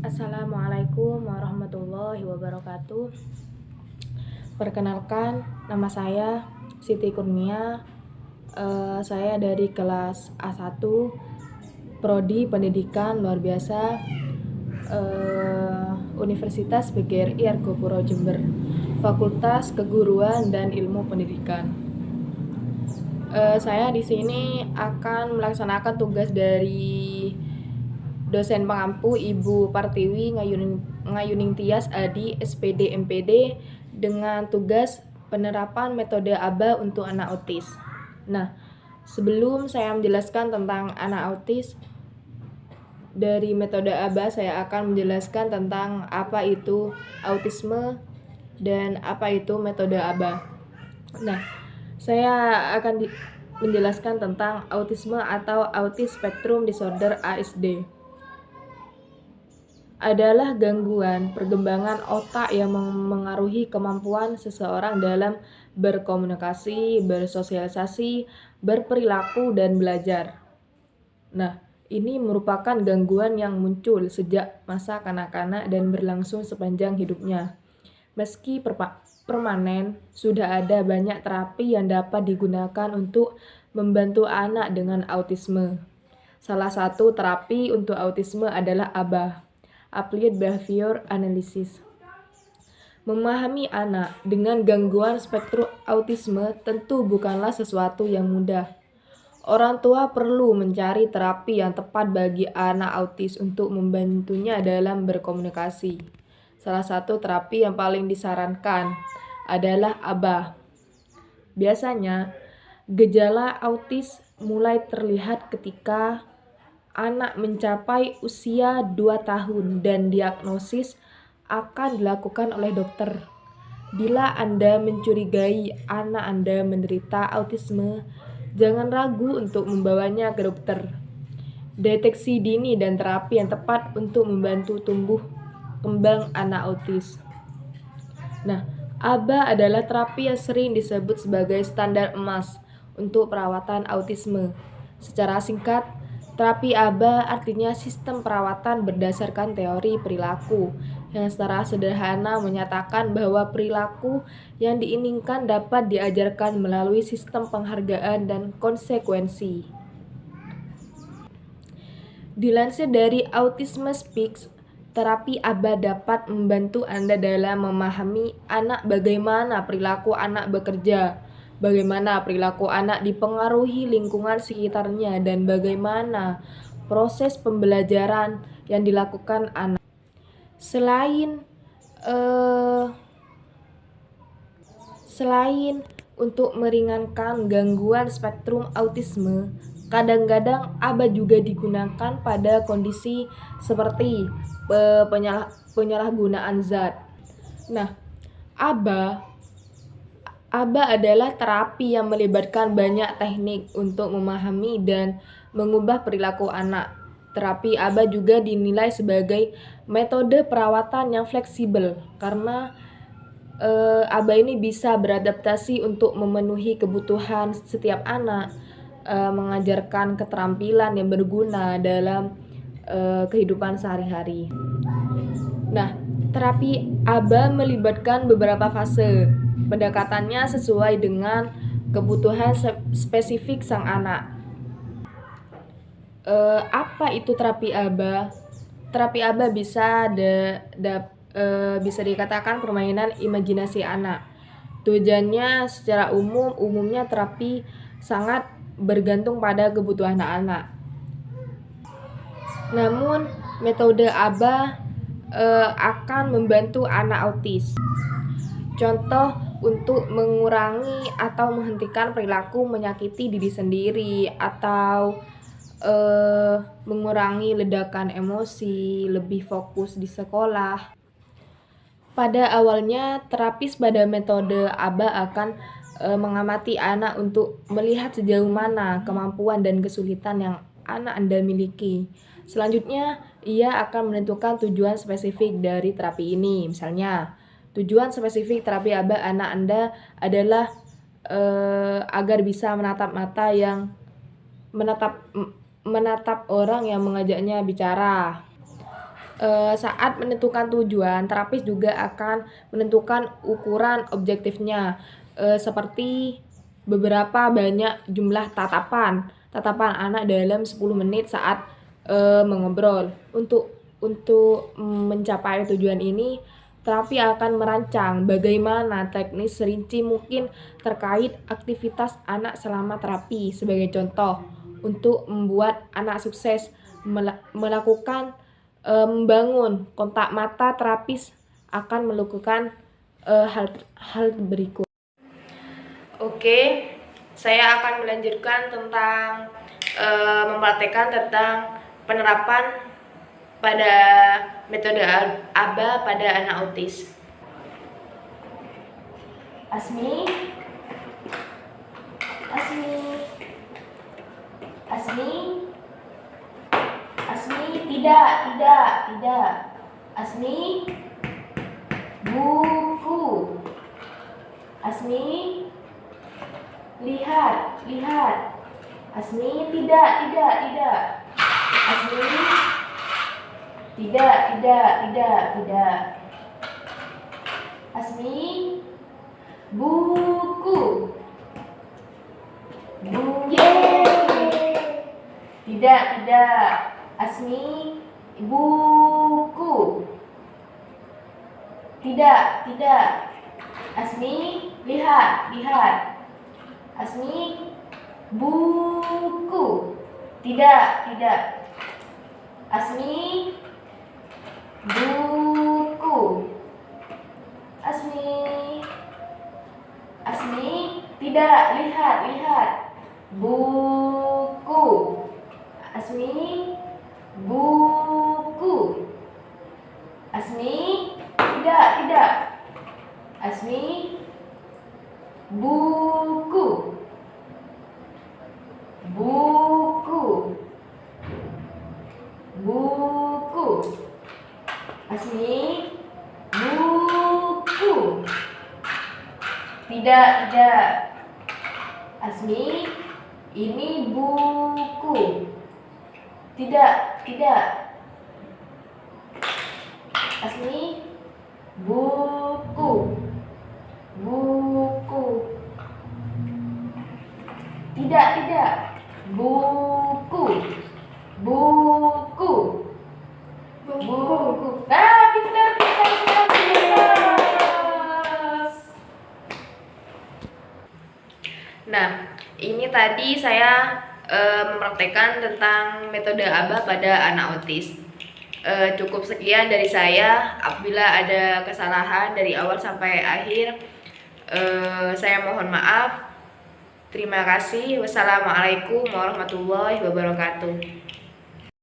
Assalamualaikum warahmatullahi wabarakatuh. Perkenalkan, nama saya Siti Kurnia. Saya dari kelas A1 Prodi Pendidikan Luar Biasa Universitas PGRI Argopuro Jember, Fakultas Keguruan dan Ilmu Pendidikan. Saya di sini akan melaksanakan tugas dari dosen pengampu Ibu Partiwi Ngayuning Tias Adi SPD MPD dengan tugas penerapan metode ABA untuk anak autis. Nah, sebelum saya menjelaskan tentang anak autis, dari metode ABA saya akan menjelaskan tentang apa itu autisme dan apa itu metode ABA. Nah, saya akan menjelaskan tentang autisme atau Autism Spectrum Disorder ASD. Adalah gangguan perkembangan otak yang mengaruhi kemampuan seseorang dalam berkomunikasi, bersosialisasi, berperilaku, dan belajar. Nah, ini merupakan gangguan yang muncul sejak masa kanak-kanak dan berlangsung sepanjang hidupnya. Meski permanen, sudah ada banyak terapi yang dapat digunakan untuk membantu anak dengan autisme. Salah satu terapi untuk autisme adalah ABA, Applied Behavior Analysis. Memahami anak dengan gangguan spektrum autisme tentu bukanlah sesuatu yang mudah. Orang tua perlu mencari terapi yang tepat bagi anak autis untuk membantunya dalam berkomunikasi. Salah satu terapi yang paling disarankan adalah ABA. Biasanya, gejala autis mulai terlihat ketika anak mencapai usia 2 tahun dan diagnosis akan dilakukan oleh dokter. Bila Anda mencurigai anak Anda menderita autisme, jangan ragu untuk membawanya ke dokter. Deteksi dini dan terapi yang tepat untuk membantu tumbuh kembang anak autis. Nah, ABA adalah terapi yang sering disebut sebagai standar emas untuk perawatan autisme. Secara singkat, terapi ABA artinya sistem perawatan berdasarkan teori perilaku, yang secara sederhana menyatakan bahwa perilaku yang diinginkan dapat diajarkan melalui sistem penghargaan dan konsekuensi. Dilansir dari Autism Speaks, terapi ABA dapat membantu Anda dalam memahami anak, bagaimana perilaku anak bekerja, bagaimana perilaku anak dipengaruhi lingkungan sekitarnya, dan bagaimana proses pembelajaran yang dilakukan anak. Selain untuk meringankan gangguan spektrum autisme, kadang-kadang ABA juga digunakan pada kondisi seperti penyalahgunaan zat. Nah, ABA adalah terapi yang melibatkan banyak teknik untuk memahami dan mengubah perilaku anak. Terapi ABA juga dinilai sebagai metode perawatan yang fleksibel karena ABA ini bisa beradaptasi untuk memenuhi kebutuhan setiap anak, mengajarkan keterampilan yang berguna dalam kehidupan sehari-hari. Nah, terapi ABA melibatkan beberapa fase. Pendekatannya sesuai dengan kebutuhan spesifik sang anak. Apa itu terapi ABA? Terapi ABA bisa dikatakan permainan imajinasi anak. Tujuannya secara umumnya terapi sangat bergantung pada kebutuhan anak. Namun, metode ABA akan membantu anak autis. Contoh untuk mengurangi atau menghentikan perilaku menyakiti diri sendiri atau mengurangi ledakan emosi, lebih fokus di sekolah. Pada awalnya, terapis pada metode ABA akan mengamati anak untuk melihat sejauh mana kemampuan dan kesulitan yang anak Anda miliki. Selanjutnya, ia akan menentukan tujuan spesifik dari terapi ini. Misalnya, tujuan spesifik terapi ABA anak Anda adalah agar bisa menatap orang yang mengajaknya bicara. Saat menentukan tujuan, terapis juga akan menentukan ukuran objektifnya, seperti beberapa banyak jumlah tatapan anak dalam 10 menit saat mengobrol. Untuk mencapai tujuan ini, terapi akan merancang bagaimana teknis serinci mungkin terkait aktivitas anak selama terapi. Sebagai contoh, untuk membuat anak sukses melakukan membangun kontak mata, terapis akan melakukan hal berikut. Oke, saya akan melanjutkan tentang mempraktekkan tentang penerapan pada metode ABA pada anak autis. Asmi, tidak. Asmi, buku. Asmi, lihat. Asmi, tidak. Asmi, tidak. Asmi, buku. Tidak. Asmi, buku. Tidak. Asmi, lihat. Asmi, buku. Tidak. Asmi, buku. Asmi, tidak. Lihat. Buku. Asmi, buku. Asmi, tidak. Asmi, buku. Asmi, buku. Tidak. Asmi, ini buku. Tidak. Asmi, buku. Tidak. Buku. Nah, pintar. Nah, ini tadi saya mempraktekkan tentang metode ABA pada anak autis. Cukup sekian dari saya. Apabila ada kesalahan dari awal sampai akhir, saya mohon maaf. Terima kasih. Wassalamualaikum warahmatullahi wabarakatuh.